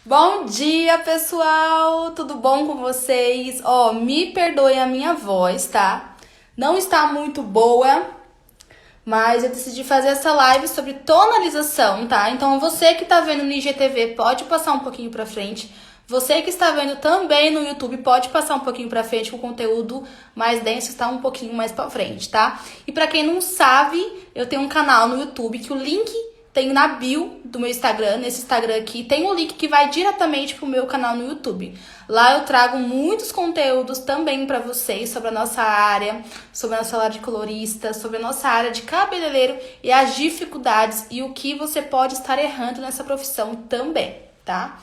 Bom dia, pessoal! Tudo bom com vocês? Me perdoem a minha voz, tá? Não está muito boa, mas eu decidi fazer essa live sobre tonalização, tá? Então, você que tá vendo no IGTV pode passar um pouquinho pra frente. Você que está vendo também no YouTube pode passar um pouquinho pra frente, o conteúdo mais denso está um pouquinho mais pra frente, tá? E pra quem não sabe, eu tenho um canal no YouTube que o link tem na bio do meu Instagram, nesse Instagram aqui, tem um link que vai diretamente pro meu canal no YouTube. Lá eu trago muitos conteúdos também para vocês sobre a nossa área, sobre a nossa área de colorista, sobre a nossa área de cabeleireiro e as dificuldades e o que você pode estar errando nessa profissão também, tá?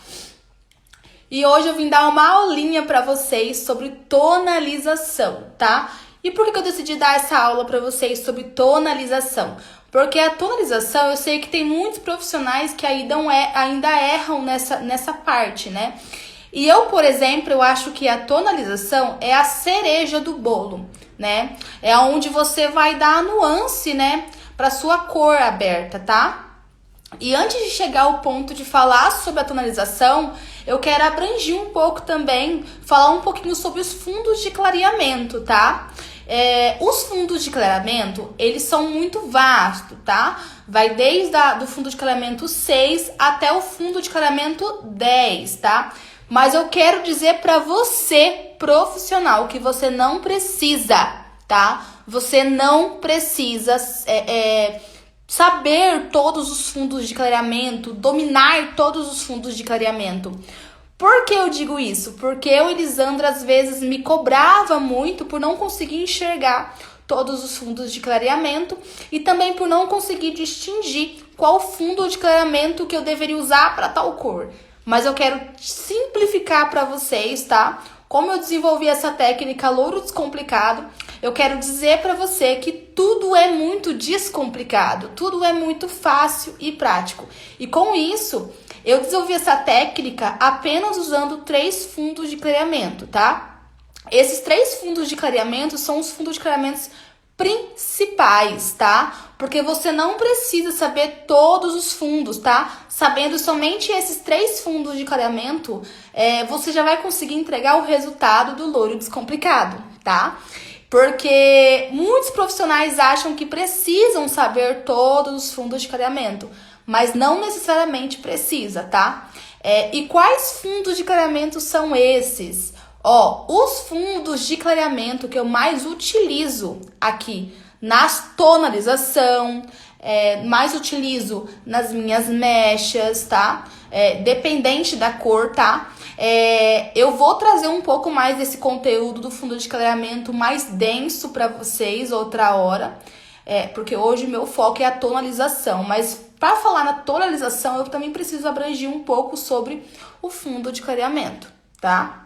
E hoje eu vim dar uma aulinha para vocês sobre tonalização, tá? E por que eu decidi dar essa aula para vocês sobre tonalização? Porque a tonalização, eu sei que tem muitos profissionais que ainda erram nessa parte, né? E eu, por exemplo, eu acho que a tonalização é a cereja do bolo, né? É onde você vai dar a nuance, né, para sua cor aberta, tá? E antes de chegar ao ponto de falar sobre a tonalização, eu quero abranger um pouco também, falar um pouquinho sobre os fundos de clareamento, tá? Os fundos de clareamento, eles são muito vastos, tá? Vai desde do fundo de clareamento 6 até o fundo de clareamento 10, tá? Mas eu quero dizer para você, profissional, que você não precisa, tá? Você não precisa saber todos os fundos de clareamento, dominar todos os fundos de clareamento. Por que eu digo isso? Porque eu, Elisandra, às vezes me cobrava muito por não conseguir enxergar todos os fundos de clareamento e também por não conseguir distinguir qual fundo de clareamento que eu deveria usar para tal cor. Mas eu quero simplificar para vocês, tá? Como eu desenvolvi essa técnica louro descomplicado, eu quero dizer para você que tudo é muito descomplicado, tudo é muito fácil e prático. E com isso, eu desenvolvi essa técnica apenas usando 3 fundos de clareamento, tá? Esses 3 fundos de clareamento são os fundos de clareamentos principais, tá? Porque você não precisa saber todos os fundos, tá? Sabendo somente esses 3 fundos de clareamento, você já vai conseguir entregar o resultado do louro descomplicado, tá? Porque muitos profissionais acham que precisam saber todos os fundos de clareamento, mas não necessariamente precisa, tá? E quais fundos de clareamento são esses? Os fundos de clareamento que eu mais utilizo aqui nas tonalização, mais utilizo nas minhas mechas, tá? Dependente da cor, tá? Eu vou trazer um pouco mais desse conteúdo do fundo de clareamento mais denso para vocês outra hora, porque hoje meu foco é a tonalização, mas para falar na tonalização eu também preciso abranger um pouco sobre o fundo de clareamento, tá?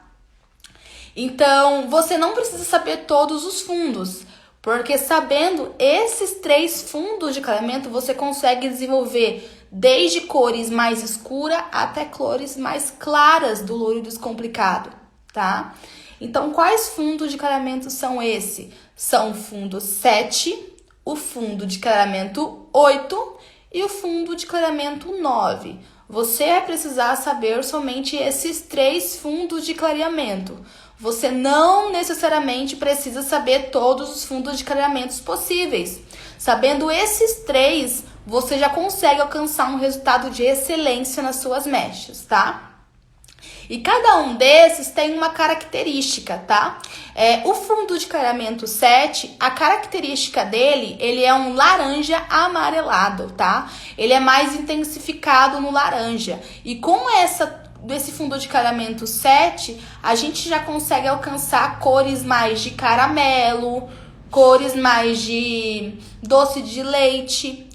Então, você não precisa saber todos os fundos, porque sabendo esses 3 fundos de clareamento, você consegue desenvolver desde cores mais escuras até cores mais claras do louro descomplicado, tá? Então, quais fundos de clareamento são esses? São o fundo 7, o fundo de clareamento 8 e o fundo de clareamento 9. Você vai precisar saber somente esses 3 fundos de clareamento. Você não necessariamente precisa saber todos os fundos de clareamentos possíveis. Sabendo esses 3, você já consegue alcançar um resultado de excelência nas suas mechas, tá? E cada um desses tem uma característica, tá? O fundo de clareamento 7, a característica dele, ele é um laranja amarelado, tá? Ele é mais intensificado no laranja. E com desse fundo de clareamento 7, a gente já consegue alcançar cores mais de caramelo, cores mais de doce de leite,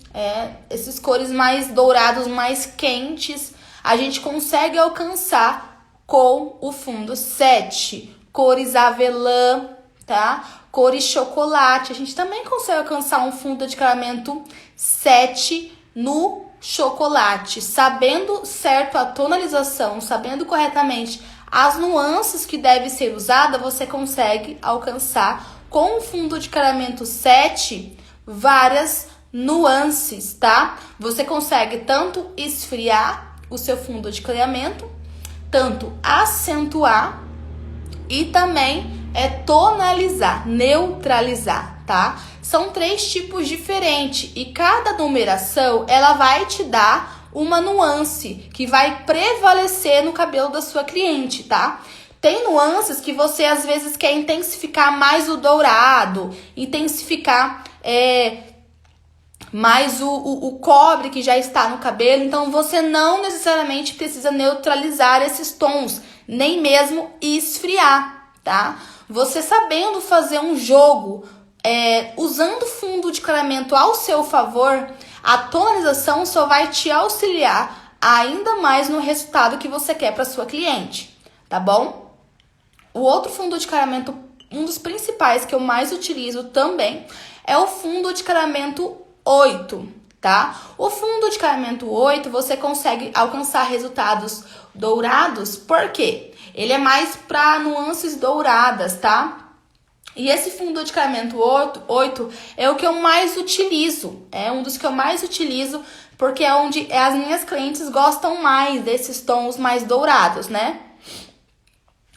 esses cores mais dourados, mais quentes, a gente consegue alcançar com o fundo 7, cores avelã, tá? Cores chocolate, a gente também consegue alcançar um fundo de clareamento 7 no chocolate, sabendo certo a tonalização, sabendo corretamente as nuances que deve ser usada, você consegue alcançar com o fundo de clareamento 7 várias nuances, tá? Você consegue tanto esfriar o seu fundo de clareamento tanto acentuar e também tonalizar, neutralizar, tá? São 3 tipos diferentes e cada numeração ela vai te dar uma nuance que vai prevalecer no cabelo da sua cliente, tá? Tem nuances que você às vezes quer intensificar mais o dourado, intensificar mais o cobre que já está no cabelo, então você não necessariamente precisa neutralizar esses tons, nem mesmo esfriar, tá? Você sabendo fazer um jogo, usando fundo de clareamento ao seu favor, a tonalização só vai te auxiliar ainda mais no resultado que você quer para sua cliente, tá bom? O outro fundo de clareamento, um dos principais que eu mais utilizo também, é o fundo de clareamento 8, tá? O fundo de clareamento 8, você consegue alcançar resultados dourados, por quê? Ele é mais para nuances douradas, tá? E esse fundo de clareamento 8 é o que eu mais utilizo, é um dos que eu mais utilizo, porque é onde as minhas clientes gostam mais desses tons mais dourados, né?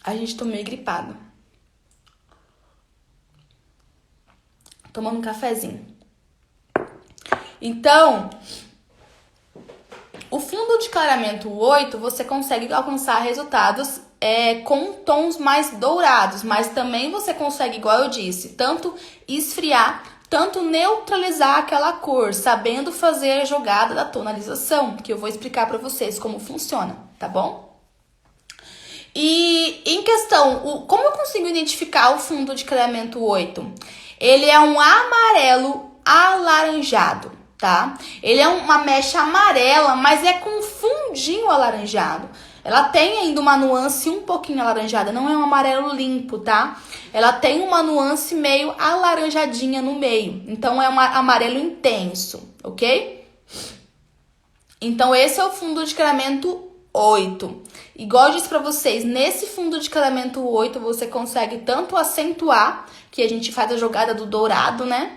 A gente tá meio gripado. Tomando um cafezinho. Então, o fundo de clareamento 8, você consegue alcançar resultados com tons mais dourados, mas também você consegue, igual eu disse, tanto esfriar, tanto neutralizar aquela cor, sabendo fazer a jogada da tonalização, que eu vou explicar para vocês como funciona, tá bom? E em questão, como eu consigo identificar o fundo de clareamento 8? Ele é um amarelo alaranjado, tá? Ele é uma mecha amarela, mas é com fundinho alaranjado. Ela tem ainda uma nuance um pouquinho alaranjada, não é um amarelo limpo, tá? Ela tem uma nuance meio alaranjadinha no meio, então é um amarelo intenso, ok? Então esse é o fundo de clareamento 8. Igual eu disse pra vocês, nesse fundo de clareamento 8 você consegue tanto acentuar, que a gente faz a jogada do dourado, né?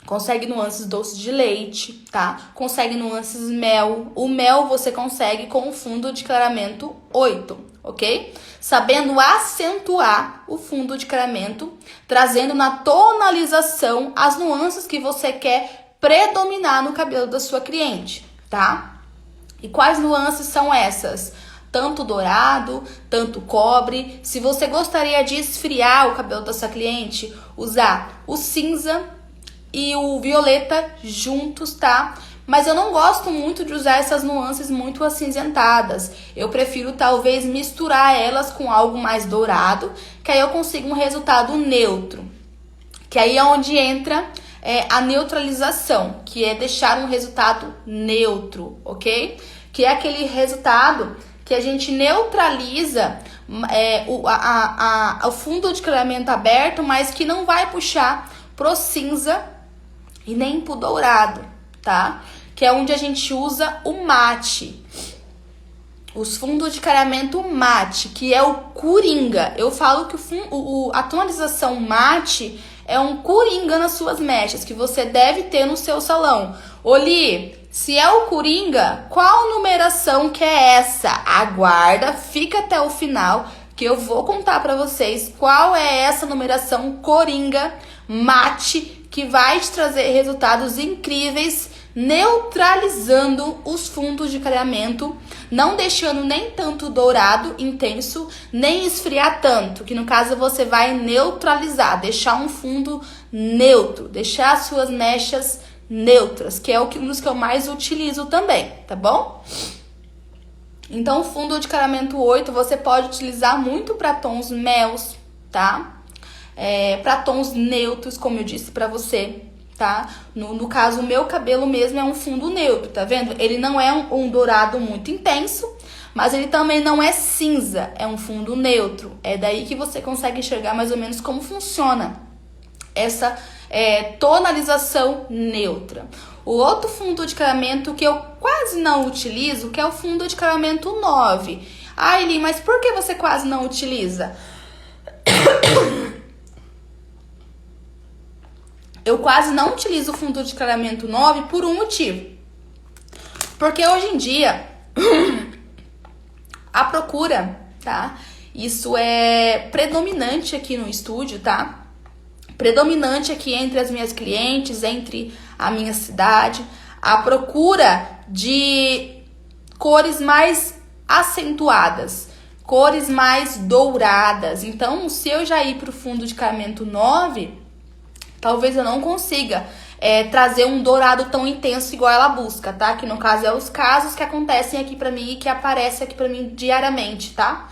Consegue nuances doce de leite, tá? Consegue nuances mel. O mel você consegue com o fundo de clareamento 8, ok? Sabendo acentuar o fundo de clareamento, trazendo na tonalização as nuances que você quer predominar no cabelo da sua cliente, tá? E quais nuances são essas? Tanto dourado, tanto cobre. Se você gostaria de esfriar o cabelo da sua cliente, usar o cinza e o violeta juntos, tá? Mas eu não gosto muito de usar essas nuances muito acinzentadas. Eu prefiro talvez misturar elas com algo mais dourado, que aí eu consigo um resultado neutro. Que aí é onde entra a neutralização, que é deixar um resultado neutro, ok? Que é aquele resultado que a gente neutraliza o fundo de clareamento aberto, mas que não vai puxar pro cinza e nem pro dourado, tá? Que é onde a gente usa o mate. Os fundos de clareamento mate, que é o coringa. Eu falo que a tonalização mate é um coringa nas suas mechas, que você deve ter no seu salão. Oli, se é o coringa, qual numeração que é essa? Aguarda, fica até o final, que eu vou contar pra vocês qual é essa numeração coringa mate, que vai te trazer resultados incríveis, neutralizando os fundos de clareamento, não deixando nem tanto dourado intenso, nem esfriar tanto, que no caso você vai neutralizar, deixar um fundo neutro, deixar as suas mechas neutras, que é um dos que eu mais utilizo também, tá bom? Então o fundo de clareamento 8 você pode utilizar muito para tons mels, tá? Para tons neutros, como eu disse pra você, tá? No caso, o meu cabelo mesmo é um fundo neutro, tá vendo? Ele não é um dourado muito intenso, mas ele também não é cinza, é um fundo neutro. É daí que você consegue enxergar mais ou menos como funciona essa tonalização neutra. O outro fundo de clareamento que eu quase não utilizo, que é o fundo de clareamento 9. Ah, Eli, mas por que você quase não utiliza? Eu quase não utilizo o fundo de clareamento 9 por um motivo. Porque hoje em dia, a procura, tá? Isso é predominante aqui no estúdio, tá? Predominante aqui entre as minhas clientes, entre a minha cidade, a procura de cores mais acentuadas, cores mais douradas. Então, se eu já ir para o fundo de caramento 9, talvez eu não consiga trazer um dourado tão intenso igual ela busca, tá? Que no caso é os casos que acontecem aqui pra mim e que aparecem aqui pra mim diariamente, tá?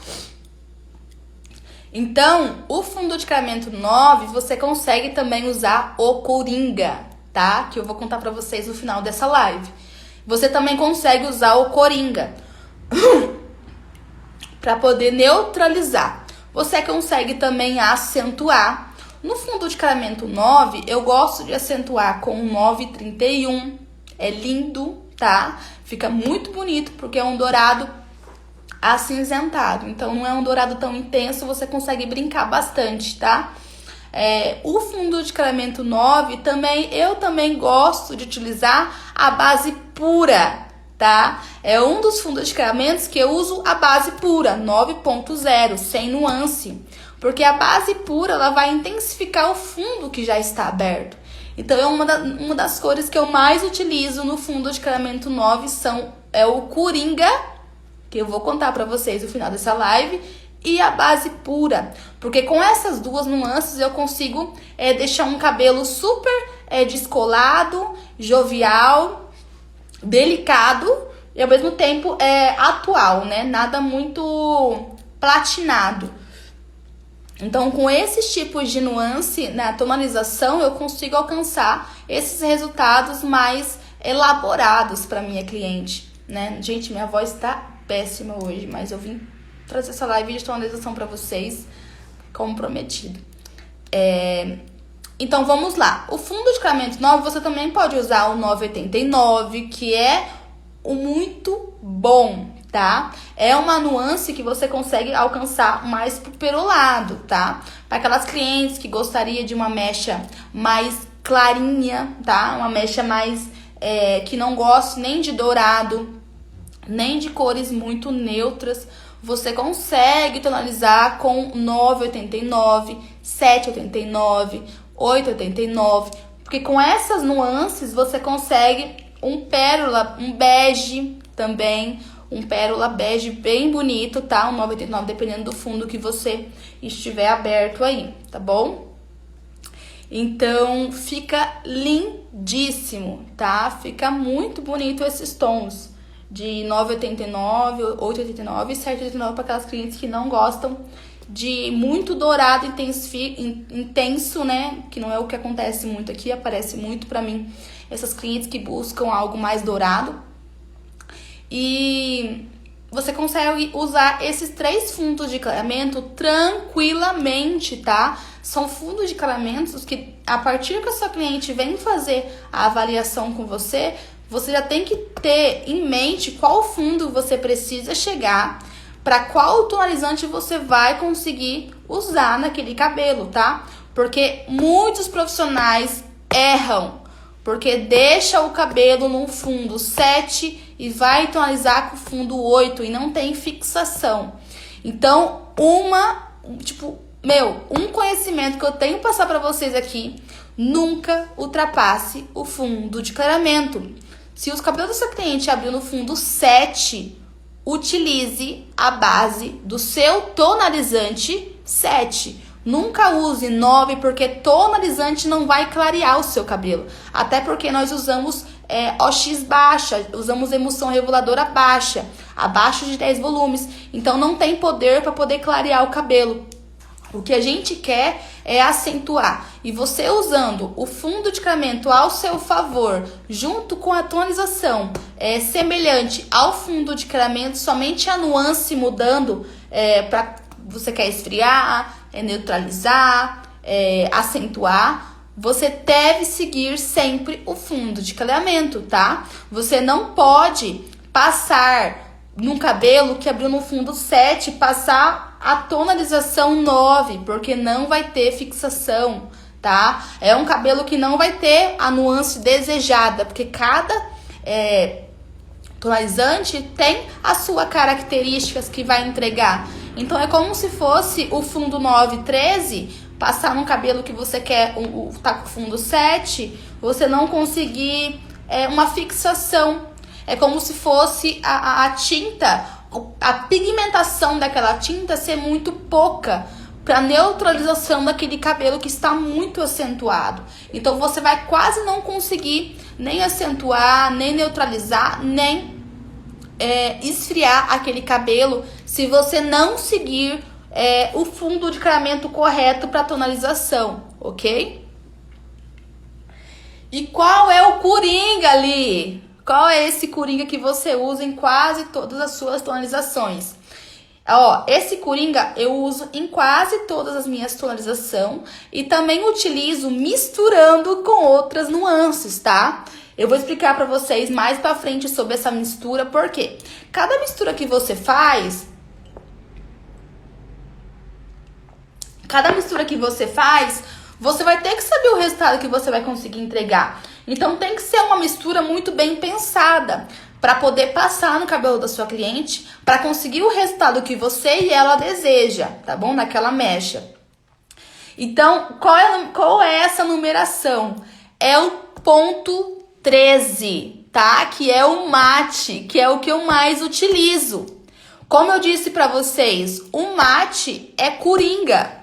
Então, o fundo de caramento 9, você consegue também usar o Coringa, tá? Que eu vou contar pra vocês no final dessa live. Você também consegue usar o Coringa pra poder neutralizar. Você consegue também acentuar. No fundo de caramento 9, eu gosto de acentuar com o 931. É lindo, tá? Fica muito bonito porque é um dourado acinzentado. Então, não é um dourado tão intenso, você consegue brincar bastante, tá? O fundo de caramento 9, eu também gosto de utilizar a base pura, tá? É um dos fundos de caramentos que eu uso a base pura, 9.0, sem nuance. Porque a base pura, ela vai intensificar o fundo que já está aberto. Então, uma das cores que eu mais utilizo no fundo de caramento 9 é o Coringa, que eu vou contar pra vocês no final dessa live, e a base pura. Porque com essas duas nuances eu consigo deixar um cabelo super descolado, jovial, delicado e ao mesmo tempo atual, né? Nada muito platinado. Então, com esses tipos de nuance na tonalização, eu consigo alcançar esses resultados mais elaborados para minha cliente, né? Gente, minha voz tá péssima hoje, mas eu vim trazer essa live de tonalização para vocês, como prometido. Então, vamos lá. O fundo de caramento 9, você também pode usar o 989, que é o muito bom, tá? É uma nuance que você consegue alcançar mais pro perolado, tá? Para aquelas clientes que gostaria de uma mecha mais clarinha, tá? Uma mecha mais que não goste nem de dourado, nem de cores muito neutras. Você consegue tonalizar com 9,89, 7,89, 8,89, porque com essas nuances você consegue um pérola, um bege também, um pérola bege bem bonito, tá? Um 9,89, dependendo do fundo que você estiver aberto aí, tá bom? Então, fica lindíssimo, tá? Fica muito bonito esses tons de 9,89, 8,89 e 7,89 para aquelas clientes que não gostam de muito dourado intenso, né? Que não é o que acontece muito aqui, aparece muito pra mim essas clientes que buscam algo mais dourado. E você consegue usar esses 3 fundos de clareamento tranquilamente, tá? São fundos de clareamentos que, a partir que a sua cliente vem fazer a avaliação com você, você já tem que ter em mente qual fundo você precisa chegar, para qual tonalizante você vai conseguir usar naquele cabelo, tá? Porque muitos profissionais erram, porque deixa o cabelo no fundo 7 e vai tonalizar com o fundo 8 e não tem fixação. Então, um conhecimento que eu tenho que passar para vocês aqui, nunca ultrapasse o fundo de clareamento. Se os cabelos do seu cliente abriu no fundo 7, utilize a base do seu tonalizante 7. Nunca use 9, porque tonalizante não vai clarear o seu cabelo. Até porque nós usamos OX baixa, usamos emulsão reguladora baixa, abaixo de 10 volumes. Então não tem poder para poder clarear o cabelo. O que a gente quer é acentuar. E você usando o fundo de clareamento ao seu favor, junto com a tonalização semelhante ao fundo de clareamento, somente a nuance mudando para você quer esfriar, neutralizar, acentuar, você deve seguir sempre o fundo de clareamento, tá? Você não pode passar num cabelo que abriu no fundo 7, passar a tonalização 9, porque não vai ter fixação, tá? É um cabelo que não vai ter a nuance desejada, porque cada tonalizante tem as suas características que vai entregar. Então é como se fosse o fundo 913, passar no cabelo que você quer, tá com o fundo 7, você não conseguir uma fixação. É como se fosse a tinta, a pigmentação daquela tinta ser muito pouca para neutralização daquele cabelo que está muito acentuado. Então você vai quase não conseguir nem acentuar, nem neutralizar, nem esfriar aquele cabelo se você não seguir o fundo de clareamento correto para tonalização, ok? E qual é o coringa ali? Qual é esse coringa que você usa em quase todas as suas tonalizações? Ó, esse coringa eu uso em quase todas as minhas tonalizações e também utilizo misturando com outras nuances, tá? Eu vou explicar pra vocês mais pra frente sobre essa mistura, porque cada mistura que você faz, você vai ter que saber o resultado que você vai conseguir entregar. Então tem que ser uma mistura muito bem pensada para poder passar no cabelo da sua cliente, para conseguir o resultado que você e ela deseja, tá bom? Naquela mecha. Então, qual é essa numeração? É o ponto 13, tá? Que é o mate, que é o que eu mais utilizo. Como eu disse para vocês, o mate é coringa.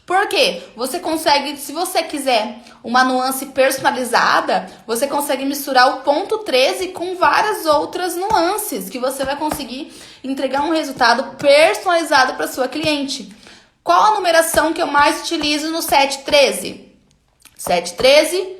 Por quê? Você consegue, se você quiser uma nuance personalizada, você consegue misturar o ponto 13 com várias outras nuances, que você vai conseguir entregar um resultado personalizado para sua cliente. Qual a numeração que eu mais utilizo no 713? 713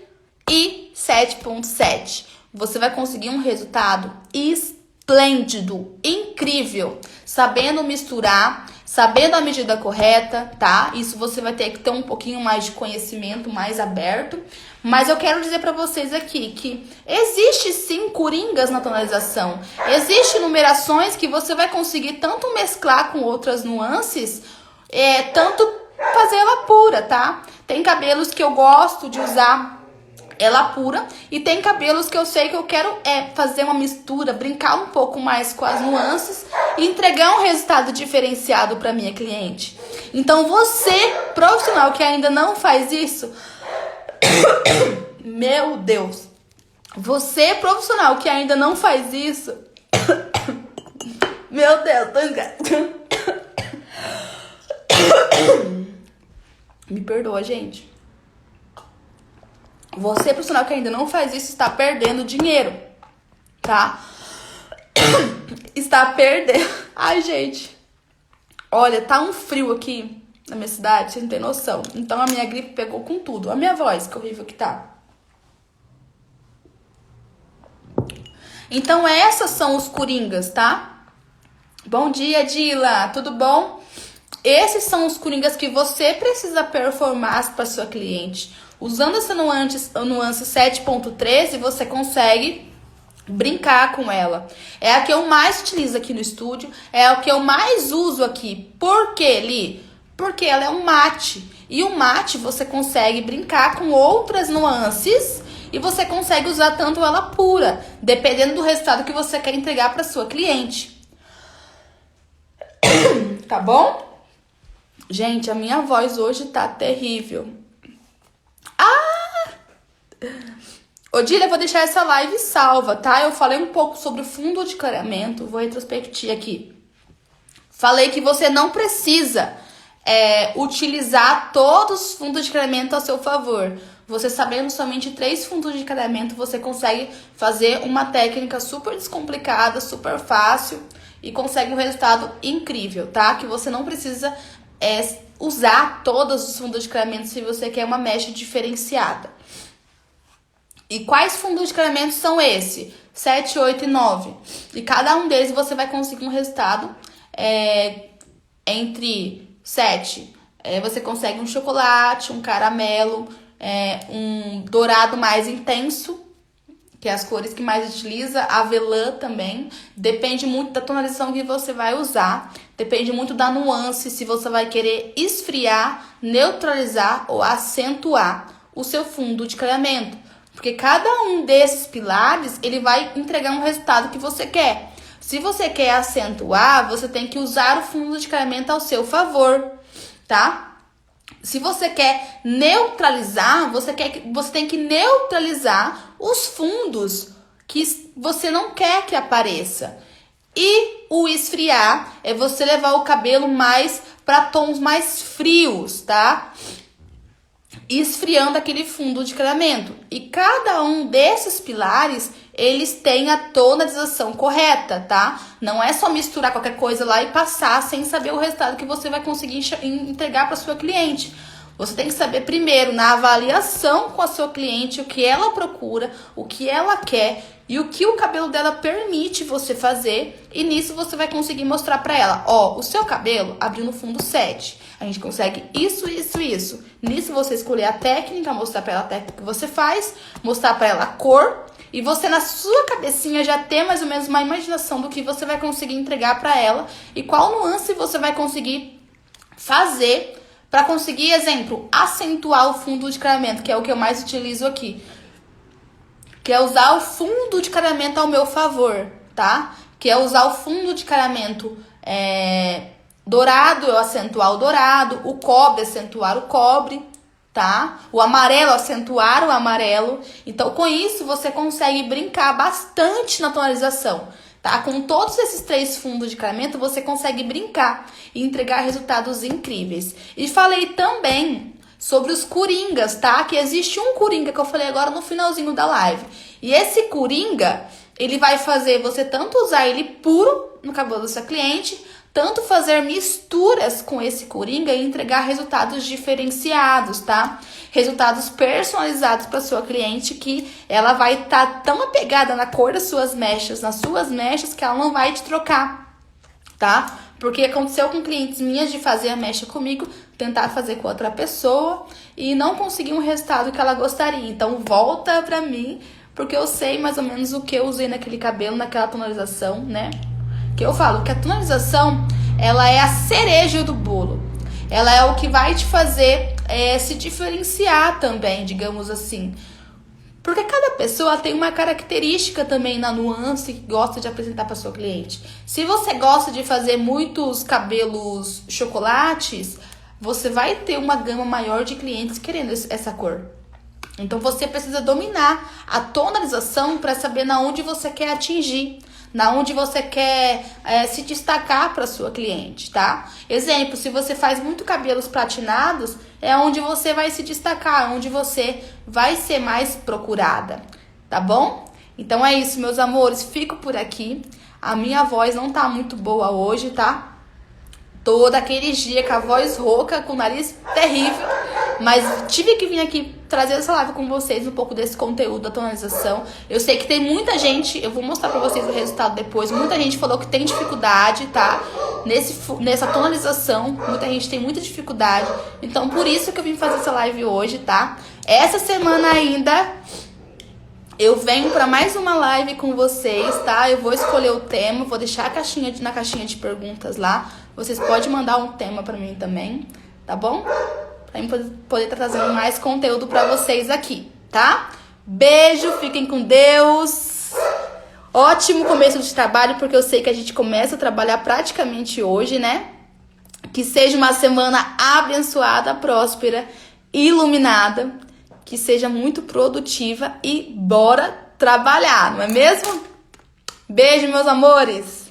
e 7.7. Você vai conseguir um resultado esplêndido, incrível, sabendo misturar, sabendo a medida correta, tá? Isso você vai ter que ter um pouquinho mais de conhecimento, mais aberto. Mas eu quero dizer pra vocês aqui que existe sim coringas na tonalização. Existem numerações que você vai conseguir tanto mesclar com outras nuances, tanto fazer ela pura, tá? Tem cabelos que eu gosto de usar ela pura e tem cabelos que eu sei que eu quero fazer uma mistura, brincar um pouco mais com as nuances e entregar um resultado diferenciado para minha cliente. Então você, profissional que ainda não faz isso, meu Deus, você, profissional que ainda não faz isso, meu Deus, tô engasgando. Me perdoa, gente. Você, profissional que ainda não faz isso, está perdendo dinheiro, tá? Está perdendo. Ai, gente. Olha, tá um frio aqui na minha cidade, vocês não tem noção. Então a minha gripe pegou com tudo. A minha voz, que horrível que tá. Então essas são os coringas, tá? Bom dia, Dila. Tudo bom? Esses são os coringas que você precisa performar para sua cliente. Usando essa nuance 7.13, você consegue brincar com ela. É a que eu mais utilizo aqui no estúdio, é a que eu mais uso aqui. Por quê, Li? Porque ela é um mate. E o mate você consegue brincar com outras nuances e você consegue usar tanto ela pura, dependendo do resultado que você quer entregar para sua cliente. Tá bom? Gente, a minha voz hoje tá terrível. Odília, eu vou deixar essa live salva, tá? Eu falei um pouco sobre o fundo de clareamento, vou retrospectar aqui. Falei que você não precisa utilizar todos os fundos de clareamento a seu favor. Você sabendo somente 3 fundos de clareamento, você consegue fazer uma técnica super descomplicada, super fácil e consegue um resultado incrível, tá? Que você não precisa usar todos os fundos de clareamento se você quer uma mecha diferenciada. E quais fundos de clareamento são esses? 7, 8 e 9. E cada um deles você vai conseguir um resultado entre 7. Você consegue um chocolate, um caramelo, um dourado mais intenso, que é as cores que mais utiliza, avelã também. Depende muito da tonalização que você vai usar. Depende muito da nuance, se você vai querer esfriar, neutralizar ou acentuar o seu fundo de clareamento. Porque cada um desses pilares, ele vai entregar um resultado que você quer. Se você quer acentuar, você tem que usar o fundo de clareamento ao seu favor, tá? Se você quer neutralizar, você tem que neutralizar os fundos que você não quer que apareça. E o esfriar é você levar o cabelo mais para tons mais frios, tá? Esfriando aquele fundo de clareamento. E cada um desses pilares, eles têm a tonalização correta, tá? Não é só misturar qualquer coisa lá e passar sem saber o resultado que você vai conseguir entregar para sua cliente. Você tem que saber primeiro, na avaliação com a sua cliente, o que ela procura, o que ela quer e o que o cabelo dela permite você fazer. E nisso você vai conseguir mostrar para ela, ó, o seu cabelo abriu no fundo 7. A gente consegue isso, isso, isso. Nisso você escolher a técnica, mostrar para ela a técnica que você faz, mostrar para ela a cor. E você na sua cabecinha já ter mais ou menos uma imaginação do que você vai conseguir entregar para ela. E qual nuance você vai conseguir fazer para conseguir, exemplo, acentuar o fundo de clareamento, que é o que eu mais utilizo aqui. Que é usar o fundo de clareamento ao meu favor, tá? Que é usar o fundo de clareamento dourado, eu acentuar o dourado, o cobre, acentuar o cobre, tá? O amarelo, acentuar o amarelo. Então, com isso, você consegue brincar bastante na tonalização. Tá? Com todos esses 3 fundos de clareamento, você consegue brincar e entregar resultados incríveis. E falei também sobre os coringas, tá? Que existe um coringa que eu falei agora no finalzinho da live. E esse coringa, ele vai fazer você tanto usar ele puro no cabelo da sua cliente, tanto fazer misturas com esse coringa e entregar resultados diferenciados, tá? Resultados personalizados para sua cliente, que ela vai estar tão apegada na cor das suas mechas, nas suas mechas, que ela não vai te trocar, tá? Porque aconteceu com clientes minhas de fazer a mecha comigo, tentar fazer com outra pessoa e não conseguir um resultado que ela gostaria. Então volta pra mim, porque eu sei mais ou menos o que eu usei naquele cabelo, naquela tonalização, né? Que eu falo que a tonalização, ela é a cereja do bolo. Ela é o que vai te fazer se diferenciar também, digamos assim. Porque cada pessoa tem uma característica também na nuance que gosta de apresentar para sua cliente. Se você gosta de fazer muitos cabelos chocolates, você vai ter uma gama maior de clientes querendo essa cor. Então você precisa dominar a tonalização para saber na onde você quer atingir, na onde você quer se destacar para sua cliente, tá? Exemplo, se você faz muito cabelos platinados, é onde você vai se destacar, onde você vai ser mais procurada, tá bom? Então é isso, meus amores, fico por aqui. A minha voz não tá muito boa hoje, tá? Tô daqueles dias com a voz rouca, com o nariz terrível, mas tive que vir aqui trazer essa live com vocês, um pouco desse conteúdo da tonalização. Eu sei que tem muita gente, eu vou mostrar pra vocês o resultado depois, muita gente falou que tem dificuldade, tá? Nessa tonalização, muita gente tem muita dificuldade, então por isso que eu vim fazer essa live hoje, tá? Essa semana ainda eu venho pra mais uma live com vocês, tá? Eu vou escolher o tema, vou deixar na caixinha de perguntas lá. Vocês podem mandar um tema pra mim também, tá bom? Pra mim poder estar trazendo mais conteúdo pra vocês aqui, tá? Beijo, fiquem com Deus. Ótimo começo de trabalho, porque eu sei que a gente começa a trabalhar praticamente hoje, né? Que seja uma semana abençoada, próspera, iluminada, que seja muito produtiva e bora trabalhar, não é mesmo? Beijo, meus amores!